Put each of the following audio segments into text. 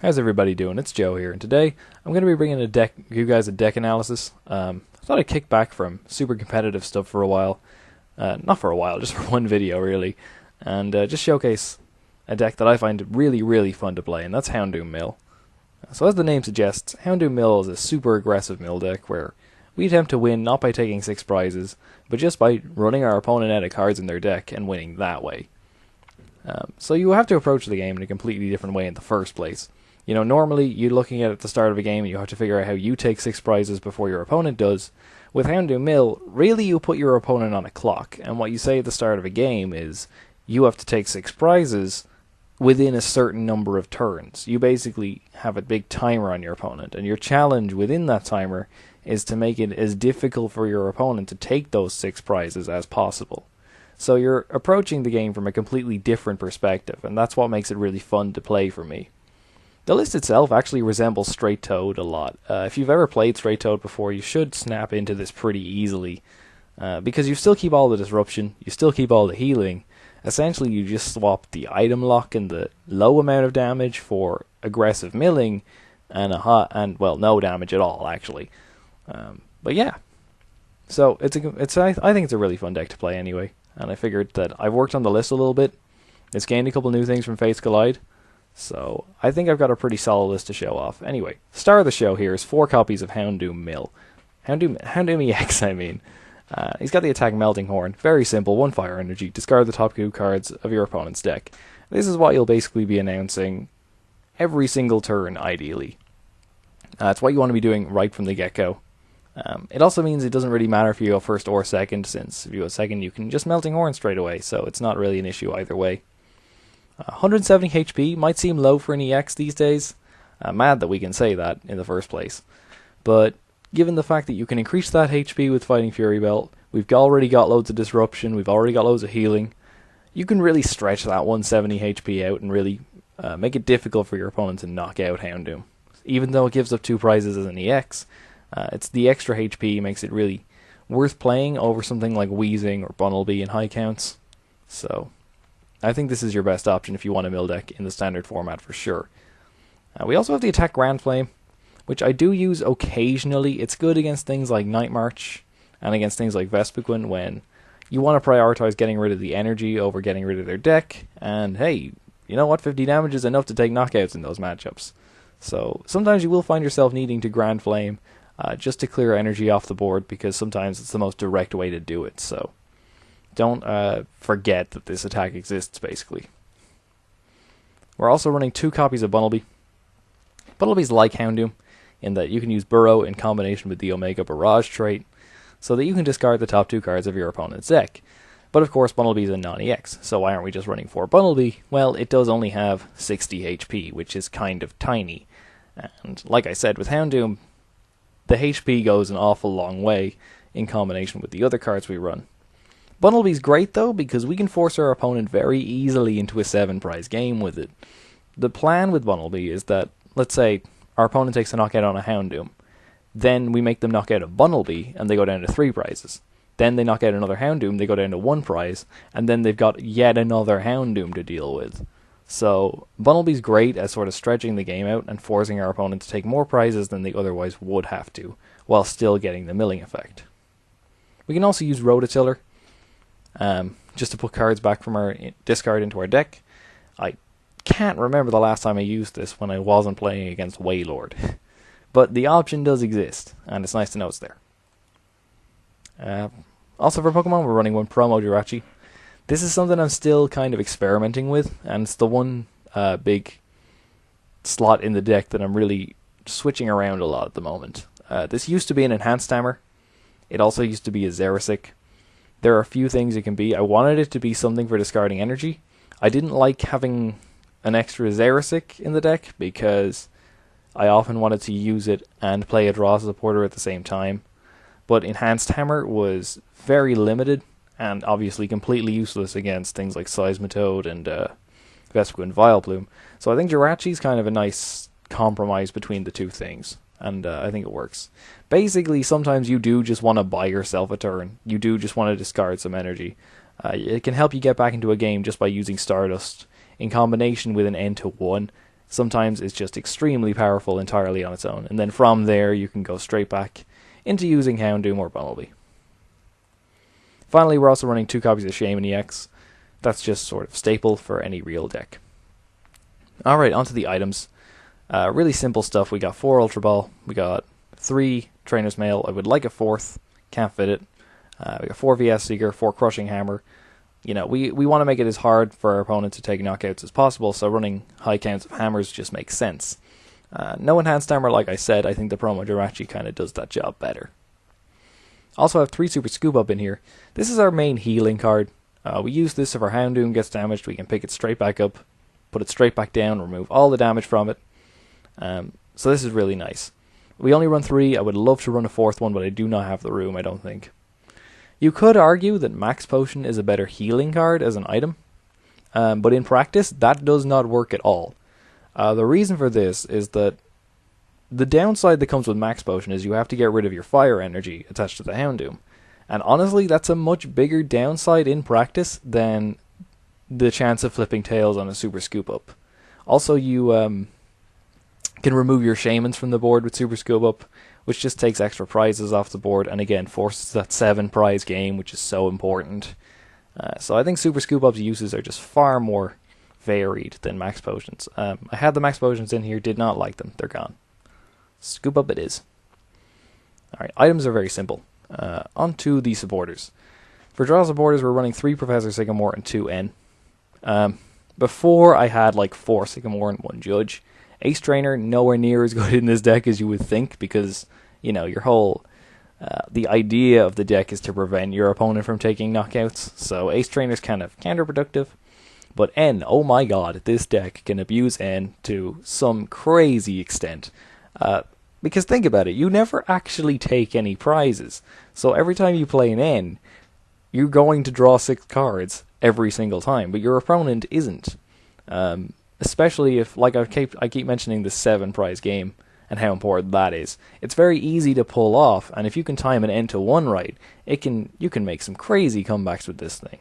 How's everybody doing? It's Joe here, and today I'm going to be bringing you guys a deck analysis. I thought I'd kick back from super competitive stuff for a while. Not for a while, just for one video really. And just showcase a deck that I find really, really fun to play, and that's Houndoom Mill. So as the name suggests, Houndoom Mill is a super aggressive mill deck where we attempt to win not by taking 6 prizes, but just by running our opponent out of cards in their deck and winning that way. So you have to approach the game in a completely different way in the first place. You know, normally you're looking at the start of a game and you have to figure out how you take 6 prizes before your opponent does. With Houndoom Mill, really you put your opponent on a clock, and what you say at the start of a game is you have to take 6 prizes within a certain number of turns. You basically have a big timer on your opponent, and your challenge within that timer is to make it as difficult for your opponent to take those 6 prizes as possible. So you're approaching the game from a completely different perspective, and that's what makes it really fun to play for me. The list itself actually resembles Straight Toad a lot. If you've ever played Straight Toad before, you should snap into this pretty easily, because you still keep all the disruption, you still keep all the healing. Essentially, you just swap the item lock and the low amount of damage for aggressive milling, and no damage at all actually. But yeah, so I think it's a really fun deck to play anyway. And I figured that I've worked on the list a little bit. It's gained a couple new things from Fates Collide. So I think I've got a pretty solid list to show off. Anyway, star of the show here is 4 copies of Houndoom Mill. Houndoom EX, I mean. He's got the attack Melting Horn. Very simple, 1 fire energy. Discard the top 2 cards of your opponent's deck. This is what you'll basically be announcing every single turn, ideally. It's what you want to be doing right from the get-go. It also means it doesn't really matter if you go first or second, since if you go second you can just Melting Horn straight away, so it's not really an issue either way. 170 HP might seem low for an EX these days. Mad that we can say that in the first place. But given the fact that you can increase that HP with Fighting Fury Belt, we've already got loads of disruption, we've already got loads of healing, you can really stretch that 170 HP out and really make it difficult for your opponent to knock out Houndoom. Even though it gives up 2 prizes as an EX, it's the extra HP makes it really worth playing over something like Wheezing or Bunnelby in high counts. So I think this is your best option if you want a mill deck in the standard format for sure. We also have the attack Grand Flame, which I do use occasionally. It's good against things like Night March and against things like Vespiquen when you want to prioritize getting rid of the energy over getting rid of their deck. And hey, you know what? 50 damage is enough to take knockouts in those matchups. So sometimes you will find yourself needing to Grand Flame just to clear energy off the board, because sometimes it's the most direct way to do it. So don't forget that this attack exists, basically. We're also running 2 copies of Bunnelby. Bunnelby's like Houndoom in that you can use Burrow in combination with the Omega Barrage trait, so that you can discard the top 2 cards of your opponent's deck. But of course, Bunnelby is a non-EX, so why aren't we just running 4 Bunnelby? Well, it does only have 60 HP, which is kind of tiny. And like I said, with Houndoom, the HP goes an awful long way in combination with the other cards we run. Bunnelby's great though, because we can force our opponent very easily into a 7 prize game with it. The plan with Bunnelby is that, let's say, our opponent takes a knockout on a Houndoom. Then we make them knock out a Bunnelby, and they go down to 3 prizes. Then they knock out another Houndoom, they go down to 1 prize, and then they've got yet another Houndoom to deal with. So Bunnelby's great at sort of stretching the game out and forcing our opponent to take more prizes than they otherwise would have to, while still getting the milling effect. We can also use Rototiller, just to put cards back from our discard into our deck. I can't remember the last time I used this when I wasn't playing against Waylord. But the option does exist, and it's nice to know it's there. Also for Pokemon, we're running 1 promo Jirachi. This is something I'm still kind of experimenting with, and it's the one big slot in the deck that I'm really switching around a lot at the moment. This used to be an enhanced hammer. It also used to be a Xerasic. There are a few things it can be. I wanted it to be something for discarding energy. I didn't like having an extra Xerasic in the deck, because I often wanted to use it and play a draw supporter at the same time. But Enhanced Hammer was very limited, and obviously completely useless against things like Seismitoad and Vespiquen Vileplume. So I think Jirachi's kind of a nice compromise between the two things, and I think it works. Basically, sometimes you do just want to buy yourself a turn. You do just want to discard some energy. It can help you get back into a game just by using Stardust in combination with an N to 1, Sometimes it's just extremely powerful entirely on its own, and then from there you can go straight back into using Houndoom or Bunnelby. Finally, we're also running 2 copies of Shaman EX. That's just sort of staple for any real deck. Alright, onto the items. Really simple stuff. We got 4 Ultra Ball, we got 3 Trainer's Mail, I would like a 4th, can't fit it. We got 4 VS Seeker, 4 Crushing Hammer. You know, we want to make it as hard for our opponent to take knockouts as possible, so running high counts of hammers just makes sense. No enhanced armor, like I said. I think the promo Jirachi kind of does that job better. Also have 3 Super Scoop Up in here. This is our main healing card. We use this if our Houndoom gets damaged, we can pick it straight back up, put it straight back down, remove all the damage from it. So this is really nice. We only run 3, I would love to run a 4th one, but I do not have the room, I don't think. You could argue that Max Potion is a better healing card as an item, but in practice, that does not work at all. The reason for this is that the downside that comes with Max Potion is you have to get rid of your fire energy attached to the Houndoom. And honestly, that's a much bigger downside in practice than the chance of flipping tails on a Super Scoop Up. Also, you can remove your Shamans from the board with Super Scoop Up, which just takes extra prizes off the board, and again, forces that 7 prize game, which is so important. So I think Super Scoop Up's uses are just far more varied than Max Potions. I had the Max Potions in here, did not like them, they're gone. Scoop Up it is. Alright, items are very simple. On to the supporters. For draw supporters, we're running 3 Professor Sycamore and 2 N. Before, I had like 4 Sycamore and 1 Judge. Ace Trainer, nowhere near as good in this deck as you would think, because, you know, your whole... the idea of the deck is to prevent your opponent from taking knockouts, so Ace Trainer's kind of counterproductive. But N, oh my god, this deck can abuse N to some crazy extent. Because think about it, you never actually take any prizes. So every time you play an N, you're going to draw 6 cards every single time, but your opponent isn't. Especially if, like I keep mentioning the 7 prize game and how important that is. It's very easy to pull off, and if you can time an N to 1 right, you can make some crazy comebacks with this thing.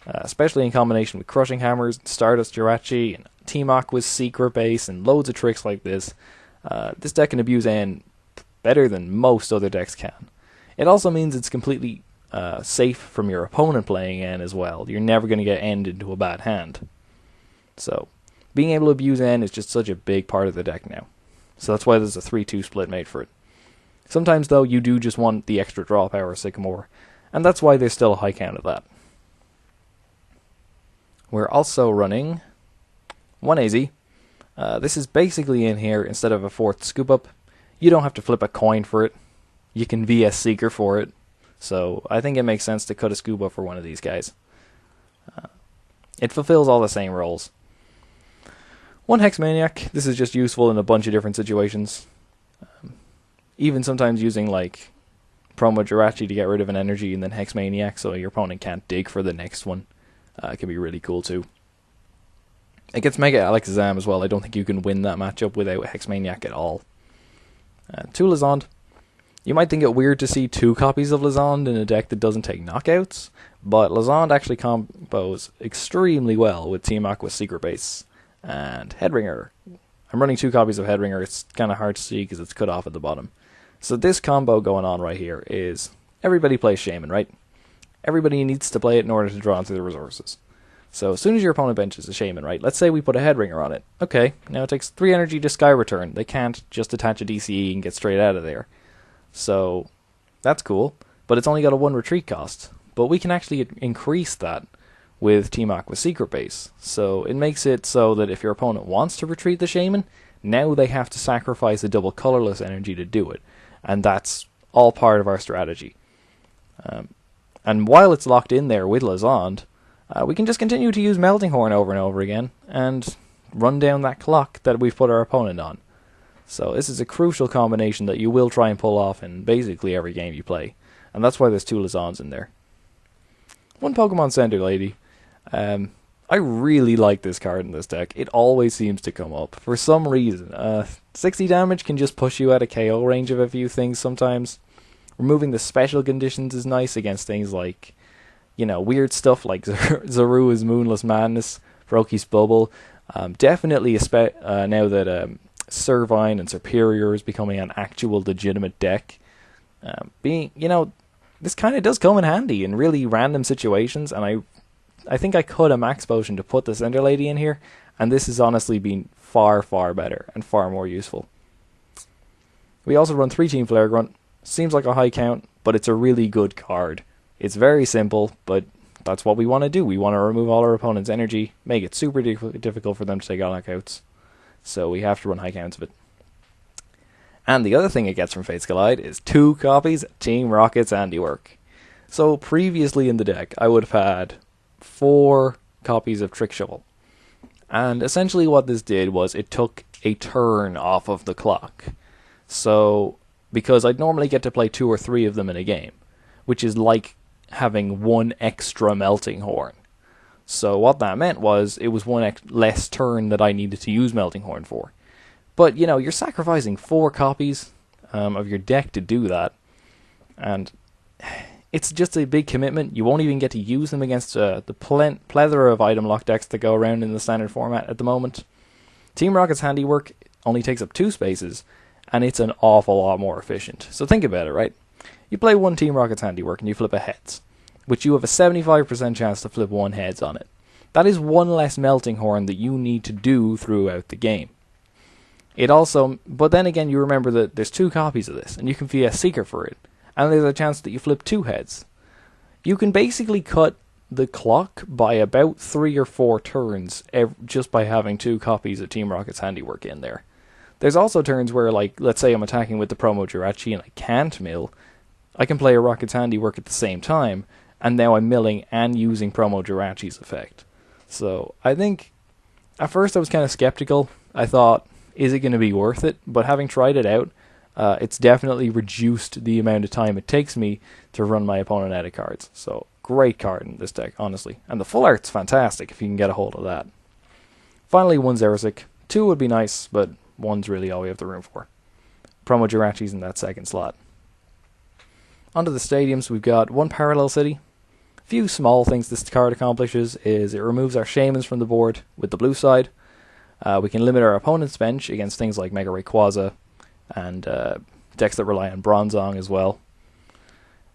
Especially in combination with Crushing Hammers, Stardust Jirachi, and Team Aqua's Secret Base, and loads of tricks like this. This deck can abuse N better than most other decks can. It also means it's completely safe from your opponent playing N as well. You're never going to get N'd into a bad hand. So, being able to abuse N is just such a big part of the deck now. So that's why there's a 3-2 split made for it. Sometimes, though, you do just want the extra draw power of Sycamore, and that's why there's still a high count of that. We're also running 1 AZ. This is basically in here instead of a 4th Scoop Up. You don't have to flip a coin for it. You can VS Seeker for it. So I think it makes sense to cut a Scoop Up for one of these guys. It fulfills all the same roles. 1 Hex Maniac. This is just useful in a bunch of different situations. Even sometimes using like Promo Jirachi to get rid of an energy and then Hex Maniac so your opponent can't dig for the next one. Can be really cool too. It gets Mega Alakazam as well. I don't think you can win that matchup without Hex Maniac at all. 2 Lizond. You might think it weird to see 2 copies of Lizond in a deck that doesn't take knockouts, but Lizond actually combos extremely well with Team Aqua's Secret Base and Headringer. I'm running 2 copies of Headringer. It's kind of hard to see because it's cut off at the bottom. So this combo going on right here is everybody plays Shaman, right? Everybody needs to play it in order to draw into the resources. So as soon as your opponent benches a Shaman, right, let's say we put a Headringer on it. Okay, now it takes 3 energy to Sky Return. They can't just attach a DCE and get straight out of there. So that's cool, but it's only got a 1 retreat cost. But we can actually increase that with Team Aqua's Secret Base. So it makes it so that if your opponent wants to retreat the Shaman, now they have to sacrifice a double colorless energy to do it. And that's all part of our strategy. And while it's locked in there with Lizond, we can just continue to use Melting Horn over and over again and run down that clock that we've put our opponent on. So this is a crucial combination that you will try and pull off in basically every game you play. And that's why there's 2 Lizonds in there. 1 Pokemon Center Lady. I really like this card in this deck. It always seems to come up. For some reason. 60 damage can just push you out of KO range of a few things sometimes. Removing the special conditions is nice against things like, you know, weird stuff like Zarua's Moonless Madness, Roki's Bubble. Definitely now that Servine and Superior is becoming an actual legitimate deck. This kind of does come in handy in really random situations, and I think I cut a max potion to put the Cinder Lady in here, and this has honestly been far, far better and far more useful. We also run 3 Team Flare Grunt. Seems like a high count, but it's a really good card. It's very simple, but that's what we want to do. We want to remove all our opponent's energy, make it super difficult for them to take knockouts. So we have to run high counts of it. And the other thing it gets from Fate's Collide is 2 copies of Team Rocket's handiwork. So previously in the deck, I would have had 4 copies of Trick Shovel. And essentially what this did was it took a turn off of the clock. So, because I'd normally get to play 2 or 3 of them in a game, which is like having 1 extra Melting Horn. So what that meant was it was 1 less turn that I needed to use Melting Horn for. But, you're sacrificing 4 copies of your deck to do that. And it's just a big commitment. You won't even get to use them against the plethora of item lock decks that go around in the standard format at the moment. Team Rocket's handiwork only takes up 2 spaces, and it's an awful lot more efficient. So think about it, right? You play 1 Team Rocket's handiwork and you flip a heads, which you have a 75% chance to flip 1 heads on it. That is 1 less Melting Horn that you need to do throughout the game. But then again, you remember that there's 2 copies of this, and you can be a Seeker for it, and there's a chance that you flip 2 heads. You can basically cut the clock by about 3 or 4 turns just by having 2 copies of Team Rocket's handiwork in there. There's also turns where, like, let's say I'm attacking with the Promo Jirachi and I can't mill, I can play a Rocket's handiwork at the same time, and now I'm milling and using Promo Jirachi's effect. So, I think, at first I was kind of skeptical. I thought, is it going to be worth it? But having tried it out, it's definitely reduced the amount of time it takes me to run my opponent out of cards. So, great card in this deck, honestly. And the full art's fantastic if you can get a hold of that. Finally, 1 Zerasic. 2 would be nice, but 1's really all we have the room for. Promo Jirachi's in that 2nd slot. Onto the stadiums, we've got 1 Parallel City. A few small things this card accomplishes is it removes our Shamans from the board with the blue side. We can limit our opponent's bench against things like Mega Rayquaza and decks that rely on Bronzong as well.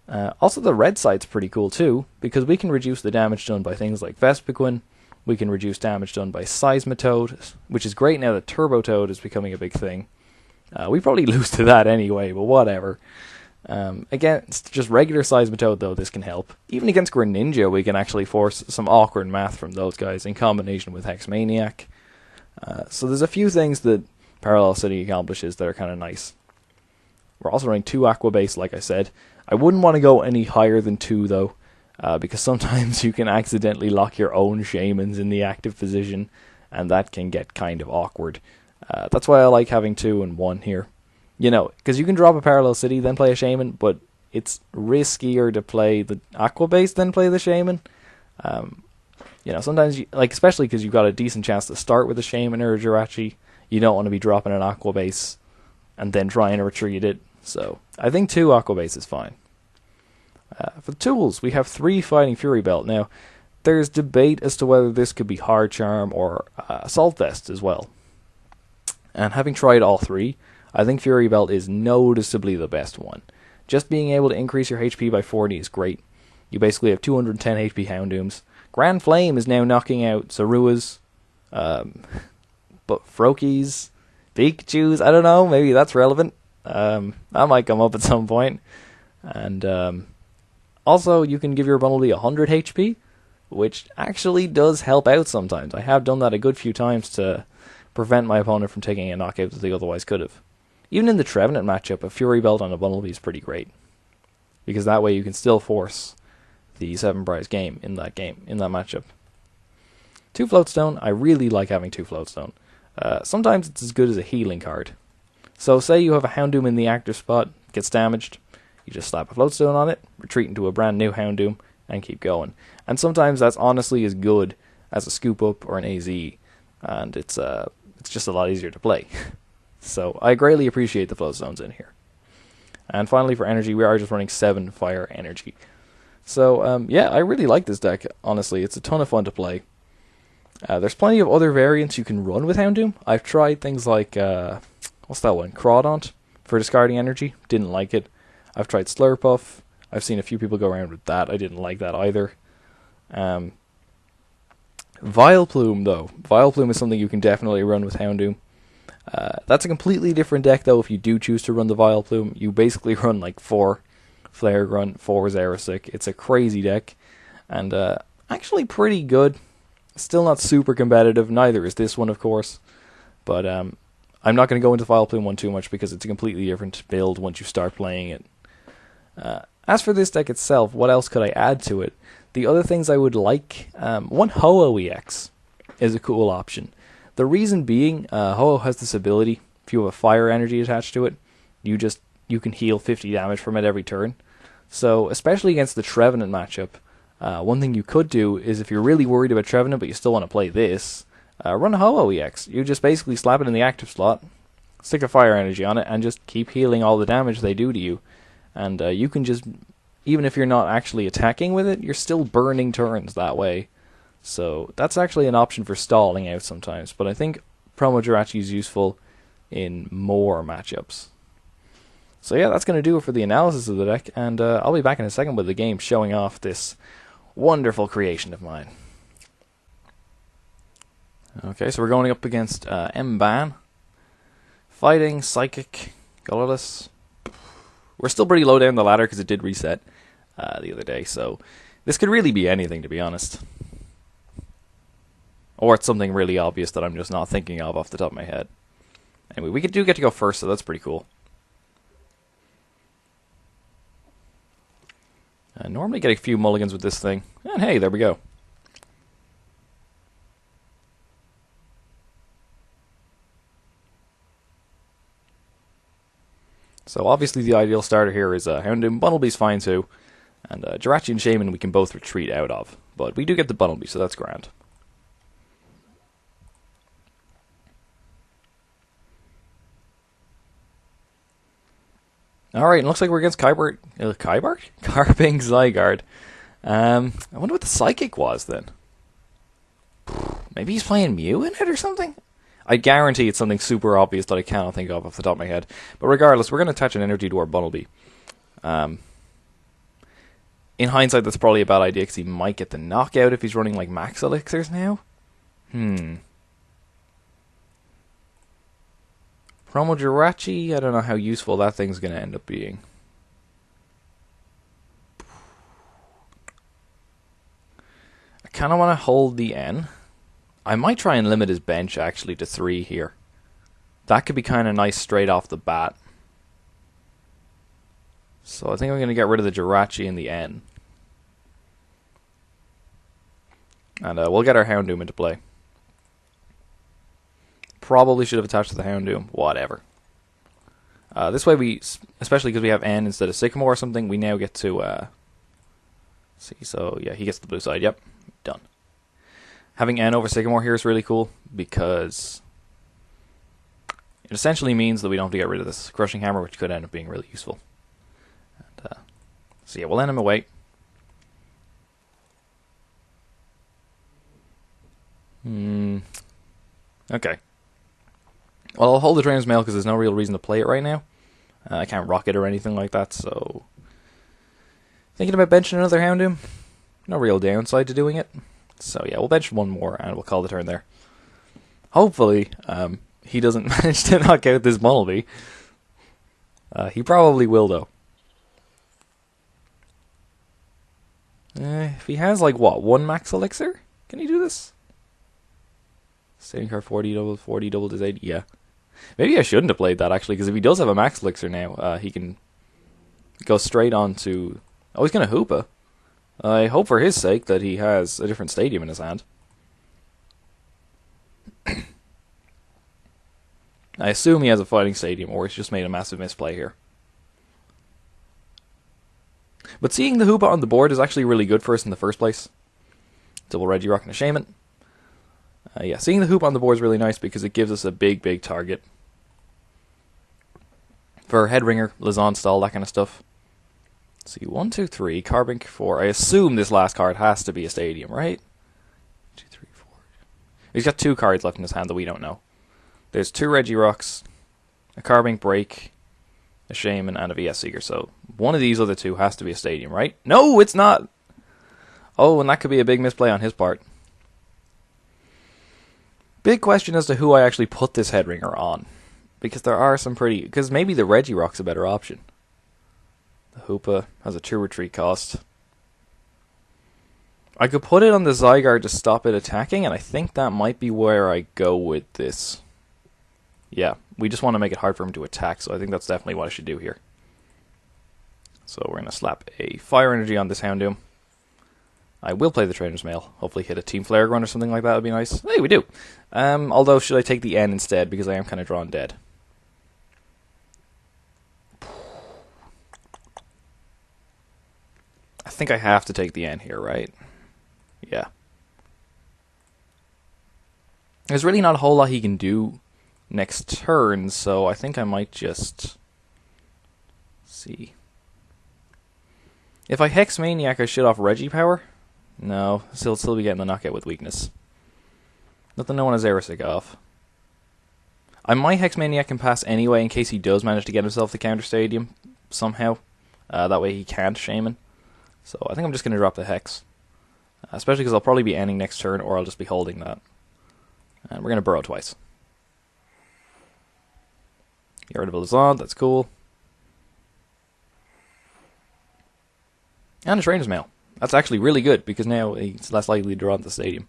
Also, the red side's pretty cool too, because we can reduce the damage done by things like Vespiquen. We can reduce damage done by Seismitoad, which is great now that Turbo Toad is becoming a big thing. We probably lose to that anyway, but whatever. Against just regular Seismitoad, though, this can help. Even against Greninja, we can actually force some awkward math from those guys in combination with Hexmaniac. So there's a few things that Parallel City accomplishes that are kind of nice. We're also running 2 Aqua Base, like I said. I wouldn't want to go any higher than 2, though, because sometimes you can accidentally lock your own Shamans in the active position, and that can get kind of awkward. That's why I like having 2 and 1 here. Because you can drop a Parallel City, then play a Shaman, but it's riskier to play the Aqua Base than play the Shaman. Sometimes, especially because you've got a decent chance to start with a Shaman or a Jirachi, you don't want to be dropping an Aqua Base and then trying to retreat it. So, I think 2 Aqua Base is fine. For the tools, we have 3 Fighting Fury Belt. Now, there's debate as to whether this could be Hard Charm or Assault Vest as well. And having tried all 3, I think Fury Belt is noticeably the best one. Just being able to increase your HP by 40 is great. You basically have 210 HP Houndooms. Grand Flame is now knocking out Zaruas, but Froakies, Pikachu's, I don't know, maybe that's relevant. That might come up at some point. And also, you can give your Bunnelby 100 HP, which actually does help out sometimes. I have done that a good few times to prevent my opponent from taking a knockout that they otherwise could have. Even in the Trevenant matchup, a Fury Belt on a Bunnelby is pretty great, because that way you can still force the 7 prize game in that matchup. 2 Floatstone, I really like having 2 Floatstone. Sometimes it's as good as a healing card. So say you have a Houndoom in the active spot, gets damaged, you just slap a Floatstone on it, retreat into a brand new Houndoom, and keep going. And sometimes that's honestly as good as a Scoop Up or an AZ, and it's just a lot easier to play. So I greatly appreciate the Floatstones in here. And finally for energy, we are just running 7 Fire Energy. So yeah, I really like this deck, honestly. It's a ton of fun to play. There's plenty of other variants you can run with Houndoom. I've tried things like, what's that one? Crawdaunt for discarding energy. Didn't like it. I've tried Slurpuff. I've seen a few people go around with that. I didn't like that either. Vileplume, though. Vileplume is something you can definitely run with Houndoom. That's a completely different deck, though, if you do choose to run the Vileplume. You basically run like 4 Flare Grunt, 4 Xerosic. It's a crazy deck, and actually pretty good. Still not super competitive, neither is this one, of course. But I'm not going to go into Vileplume one too much because it's a completely different build once you start playing it. As for this deck itself, what else could I add to it? The other things I would like, one Ho-Oh EX is a cool option. The reason being, Ho-Oh has this ability, if you have a fire energy attached to it, you can heal 50 damage from it every turn. So, especially against the Trevenant matchup, one thing you could do is if you're really worried about Trevenant but you still want to play this, run a Ho-Oh EX. You just basically slap it in the active slot, stick a fire energy on it, and just keep healing all the damage they do to you. And you can just, even if you're not actually attacking with it, you're still burning turns that way. So that's actually an option for stalling out sometimes. But I think Promo Jirachi is useful in more matchups. So yeah, that's going to do it for the analysis of the deck. And I'll be back in a second with the game showing off this wonderful creation of mine. Okay, so we're going up against Mban. Fighting, Psychic, Colorless. We're still pretty low down the ladder because it did reset the other day, so this could really be anything, to be honest. Or it's something really obvious that I'm just not thinking of off the top of my head. Anyway, we do get to go first, so that's pretty cool. I normally get a few mulligans with this thing. And hey, there we go. So obviously the ideal starter here is Houndoom. Bunnelby's fine too. And Jirachi and Shaman we can both retreat out of. But we do get the Bunnelby, so that's grand. Alright, looks like we're against Kybart? Carping Zygarde. I wonder what the Psychic was then. Maybe he's playing Mew in it or something? I guarantee it's something super obvious that I cannot think of off the top of my head. But regardless, we're going to attach an energy to our Bunnelby. In hindsight, that's probably a bad idea because he might get the knockout if he's running like max elixirs now. Promo Jirachi, I don't know how useful that thing's going to end up being. I kind of want to hold the N. I might try and limit his bench actually to 3 here. That could be kind of nice straight off the bat. So I think I'm going to get rid of the Jirachi and the N. And we'll get our Houndoom into play. Probably should have attached to the Houndoom. Whatever. This way we, especially because we have N instead of Sycamore or something, we now get to... see, so yeah, he gets the blue side. Yep, done. Having N over Sycamore here is really cool because it essentially means that we don't have to get rid of this Crushing Hammer, which could end up being really useful. And, so yeah, we'll end him away. Okay. Well, I'll hold the Trainer's Mail because there's no real reason to play it right now. I can't rock it or anything like that, so... Thinking about benching another Houndoom? No real downside to doing it. So yeah, we'll bench one more and we'll call the turn there. Hopefully, he doesn't manage to knock out this Bunnelby. He probably will, though. If he has, like, what, 1 max elixir? Can he do this? Standing card 40 double does 80, yeah. Maybe I shouldn't have played that, actually, because if he does have a max elixir now, he can go straight on to... Oh, he's going to Hoopa. I hope for his sake that he has a different stadium in his hand. I assume he has a fighting stadium, or he's just made a massive misplay here. But seeing the Hoopa on the board is actually really good for us in the first place. Double Regirock and a Shaman. Yeah, seeing the Hoopa on the board is really nice because it gives us a big target. For Headringer, Lizon Stall, that kind of stuff. Let's see, 1, 2, 3, Carbink 4. I assume this last card has to be a stadium, right? 2, 3, 4. He's got 2 cards left in his hand that we don't know. There's 2 Regirocks, a Carbink Break, a Shaman, and a VS Seeker. So one of these other 2 has to be a Stadium, right? No, it's not! Oh, and that could be a big misplay on his part. Big question as to who I actually put this Headringer on. Because there are some pretty... Because maybe the Regirock's a better option. The Hoopa has a 2 retreat cost. I could put it on the Zygarde to stop it attacking, and I think that might be where I go with this. Yeah, we just want to make it hard for him to attack, so I think that's definitely what I should do here. So we're going to slap a Fire Energy on this Houndoom. I will play the Trainer's Mail. Hopefully hit a Team Flare Gun or something like that would be nice. Hey, we do! Although, should I take the N instead, because I am kind of drawn dead. I think I have to take the N here, right? Yeah. There's really not a whole lot he can do next turn, so I think I might just... see. If I Hex Maniac, I shut off Regipower? No, still be getting the knockout with weakness. Nothing no one has Aerosig off. I might Hex Maniac and pass anyway in case he does manage to get himself the counter Stadium somehow. That way he can't Shaman. So I think I'm just going to drop the Hex. Especially because I'll probably be ending next turn, or I'll just be holding that. And we're going to burrow twice. Get rid of Lizard, that's cool. And a Trainer's Mail. That's actually really good, because now he's less likely to draw into the Stadium.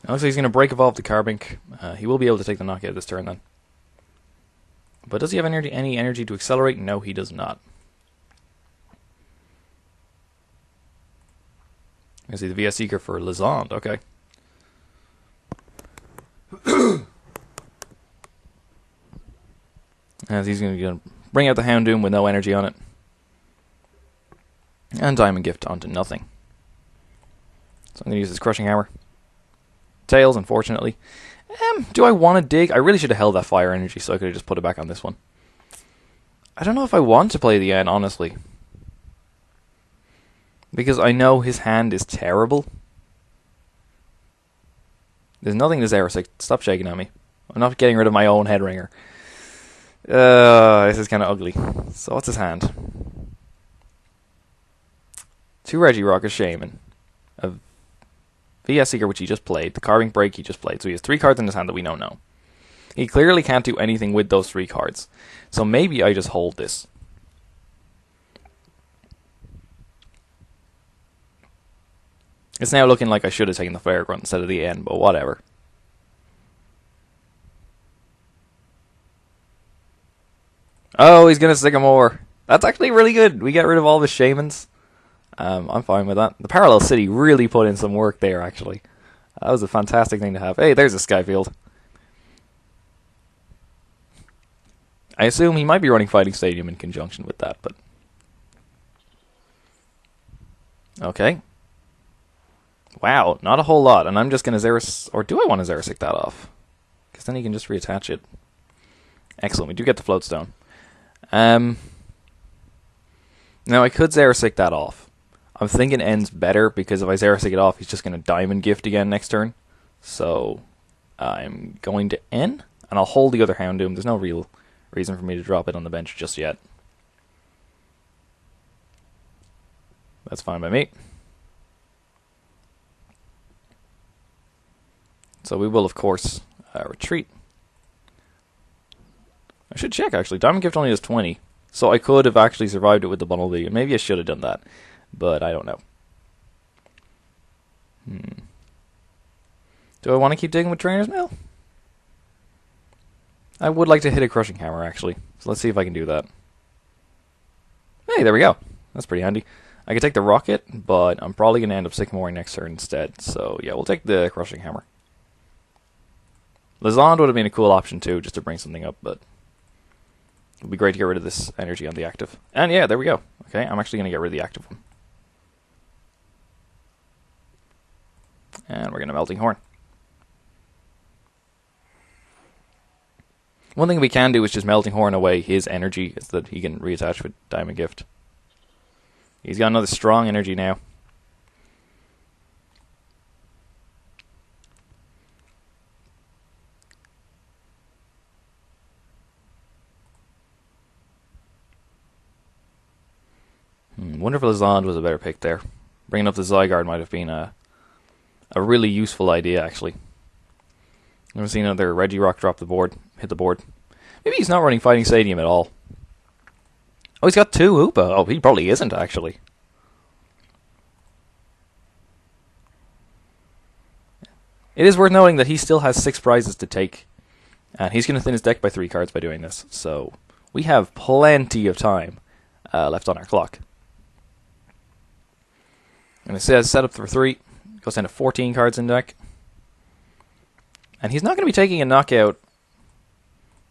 It looks like he's going to Break Evolve the Carbink. He will be able to take the knockout this turn then. But does he have any energy to accelerate? No, he does not. I see the VS Seeker for Lizard, okay. As he's going to bring out the Houndoom with no energy on it. And Diamond Gift onto nothing. So I'm going to use this Crushing Hammer. Tails, unfortunately. Do I want to dig? I really should have held that Fire Energy so I could have just put it back on this one. I don't know if I want to play the N, honestly. Because I know his hand is terrible. There's nothing to Xerosic. Stop shaking at me. I'm not getting rid of my own Headringer. This is kind of ugly. So what's his hand? 2 Regirock, a Shaman. A VS Seeker, which he just played. The Carbink Break he just played. So he has 3 cards in his hand that we don't know. He clearly can't do anything with those 3 cards. So maybe I just hold this. It's now looking like I should have taken the Flare Grunt instead of the N, but whatever. Oh, he's going to Sycamore. That's actually really good. We get rid of all the Shamans. I'm fine with that. The Parallel City really put in some work there, actually. That was a fantastic thing to have. Hey, there's a Skyfield. I assume he might be running Fighting Stadium in conjunction with that, but... okay. Wow, not a whole lot, and I'm just going to Xeris... or do I want to Xerosic that off? Because then he can just reattach it. Excellent, we do get the Float Stone. Now I could Xerosic that off. I'm thinking N's better, because if I Xerosic it off, he's just going to Diamond Gift again next turn. So, I'm going to N, and I'll hold the other Houndoom. There's no real reason for me to drop it on the bench just yet. That's fine by me. So we will, of course, retreat. I should check, actually. Diamond Gift only has 20. So I could have actually survived it with the Bunnelby. Maybe I should have done that. But I don't know. Do I want to keep digging with Trainer's Mail? I would like to hit a Crushing Hammer, actually. So let's see if I can do that. Hey, there we go. That's pretty handy. I could take the Rocket, but I'm probably going to end up Sycamoring next turn instead. So yeah, we'll take the Crushing Hammer. Lizard would have been a cool option too, just to bring something up, but... it would be great to get rid of this energy on the active. And yeah, there we go. Okay, I'm actually going to get rid of the active one. And we're going to Melting Horn. One thing we can do is just Melting Horn away his energy, so that he can reattach with Diamond Gift. He's got another strong energy now. Wonder if Lazand was a better pick there. Bringing up the Zygarde might have been a really useful idea, actually. Never seen another Regirock drop the board, hit the board. Maybe he's not running Fighting Stadium at all. Oh, he's got 2 Hoopa. Oh, he probably isn't, actually. It is worth noting that he still has 6 prizes to take. And he's going to thin his deck by 3 cards by doing this. So, we have plenty of time left on our clock. And it says set up for 3. Goes down to 14 cards in deck. And he's not going to be taking a knockout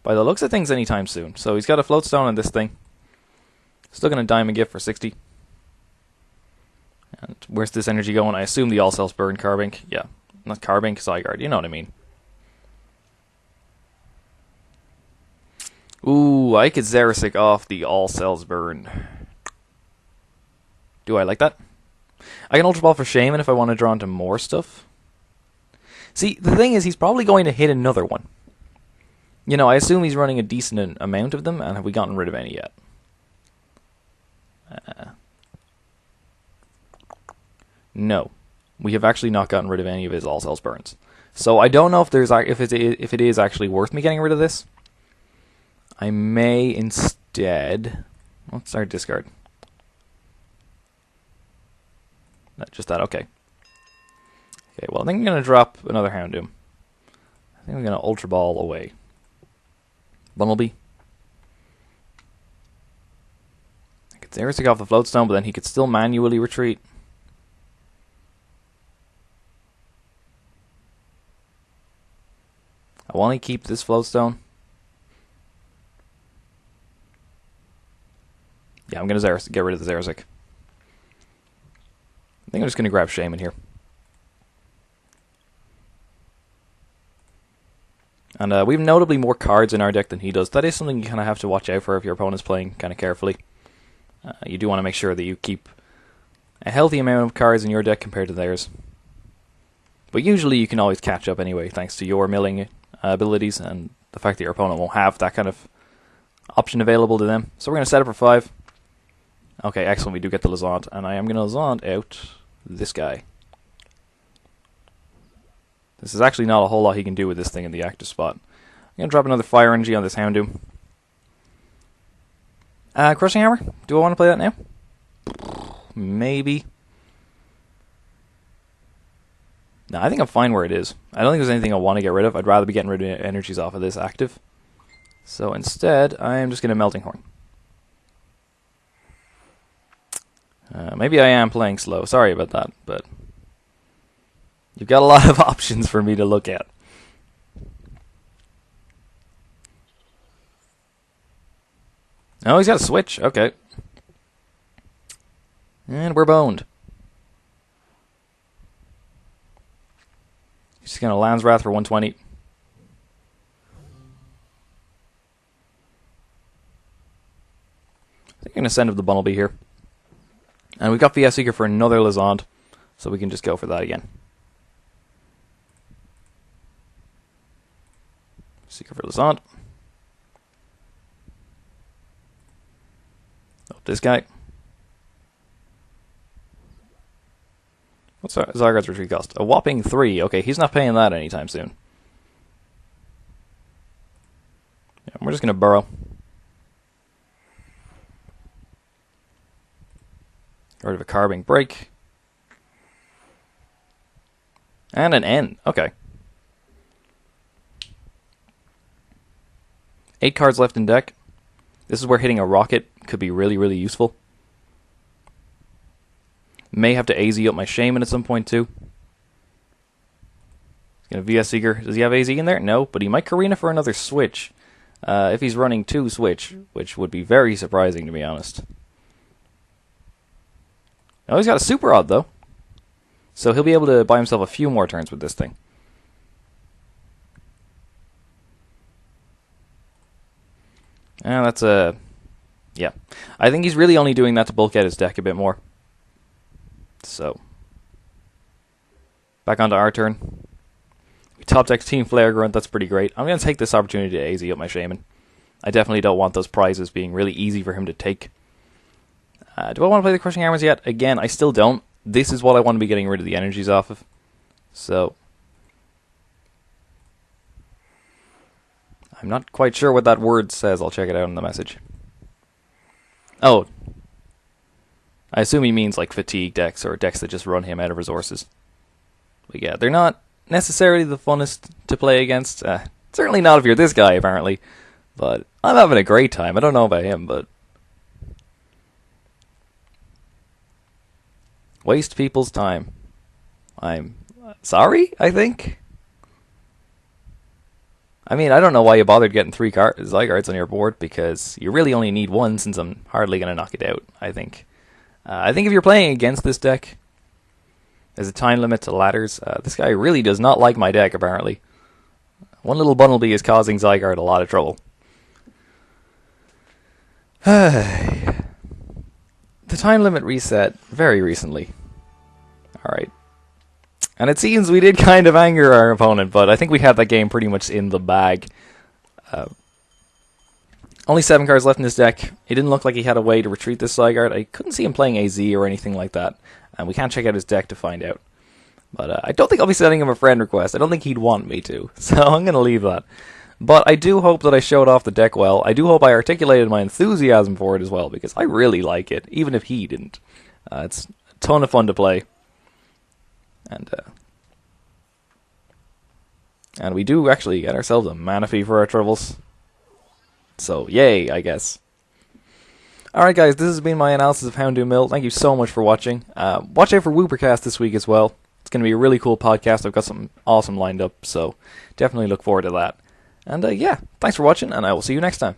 by the looks of things anytime soon. So he's got a float stone on this thing. Still going to Diamond Gift for 60. And where's this energy going? I assume the All Cells Burn Carbink. Yeah, not Carbink, Zygarde. You know what I mean. Ooh, I could Xerosic off the All Cells Burn. Do I like that? I can Ultra Ball for Shaman if I want to draw into more stuff. See, the thing is, he's probably going to hit another one. You know, I assume he's running a decent amount of them, and have we gotten rid of any yet? No. We have actually not gotten rid of any of his All Cells Burns. So I don't know if it is actually worth me getting rid of this. I may instead... Let's start discard. Just that, okay. Okay, well, I think I'm going to drop another Houndoom. I think I'm going to Ultra Ball away. Bunnelby. I could Xerosic off the Float Stone, but then he could still manually retreat. I want to keep this Float Stone. Yeah, I'm going to get rid of the Xerosic. I think I'm just going to grab Shaman here. And we have notably more cards in our deck than he does. That is something you kind of have to watch out for if your opponent's playing kind of carefully. You do want to make sure that you keep a healthy amount of cards in your deck compared to theirs. But usually you can always catch up anyway, thanks to your milling abilities and the fact that your opponent won't have that kind of option available to them. So we're going to set up for 5. Okay, excellent, we do get the Lazand. And I am going to Lazand out this guy. This is actually not a whole lot he can do with this thing in the active spot. I'm going to drop another Fire Energy on this Houndoom. Crushing Hammer? Do I want to play that now? Maybe. No, I think I'm fine where it is. I don't think there's anything I want to get rid of. I'd rather be getting rid of energies off of this active. So instead, I am just going to Melting Horn. Maybe I am playing slow. Sorry about that, but... You've got a lot of options for me to look at. Oh, he's got a switch. Okay. And we're boned. He's just going to Land's Wrath for 120. I think I'm going to send him the Bunnelby here. And we've got VS Seeker for another Lazand, so we can just go for that again. Seeker for Lazand. Oh, this guy. What's Zygarde's retreat cost? A whopping 3. Okay, he's not paying that anytime soon. Yeah, we're just going to burrow. Get rid of a Carbink Break. And an N. Okay. 8 cards left in deck. This is where hitting a rocket could be really, really useful. May have to AZ up my Shaman at some point too. He's going to VS Seeker. Does he have AZ in there? No, but he might Karina for another switch. If he's running 2 switch, which would be very surprising to be honest. Oh, he's got a Super Odd though. So he'll be able to buy himself a few more turns with this thing. And that's a... yeah. I think he's really only doing that to bulk out his deck a bit more. So. Back onto our turn. We top deck Team Flare Grunt, that's pretty great. I'm going to take this opportunity to AZ up my Shaman. I definitely don't want those prizes being really easy for him to take. Do I want to play the Crushing Hammers yet? Again, I still don't. This is what I want to be getting rid of the energies off of. So, I'm not quite sure what that word says. I'll check it out in the message. Oh, I assume he means like fatigue decks or decks that just run him out of resources. But yeah, they're not necessarily the funnest to play against. Certainly not if you're this guy, apparently. But I'm having a great time. I don't know about him, but... Waste people's time. I'm sorry, I think? I mean, I don't know why you bothered getting 3 Zygardes on your board, because you really only need 1, since I'm hardly going to knock it out, I think. I think if you're playing against this deck, there's a time limit to ladders. This guy really does not like my deck, apparently. One little Bunnelby is causing Zygarde a lot of trouble. The time limit reset very recently. Alright. And it seems we did kind of anger our opponent, but I think we had that game pretty much in the bag. Only 7 cards left in this deck. It didn't look like he had a way to retreat this Zygarde. I couldn't see him playing AZ or anything like that. And we can't check out his deck to find out. But I don't think I'll be sending him a friend request. I don't think he'd want me to. So I'm going to leave that. But I do hope that I showed off the deck well. I do hope I articulated my enthusiasm for it as well, because I really like it, even if he didn't. It's a ton of fun to play. And we do actually get ourselves a mana fee for our troubles. So, yay, I guess. Alright guys, this has been my analysis of Houndoom Mill. Thank you so much for watching. Watch out for Woopercast this week as well. It's going to be a really cool podcast. I've got something awesome lined up, so definitely look forward to that. And yeah, thanks for watching, and I will see you next time.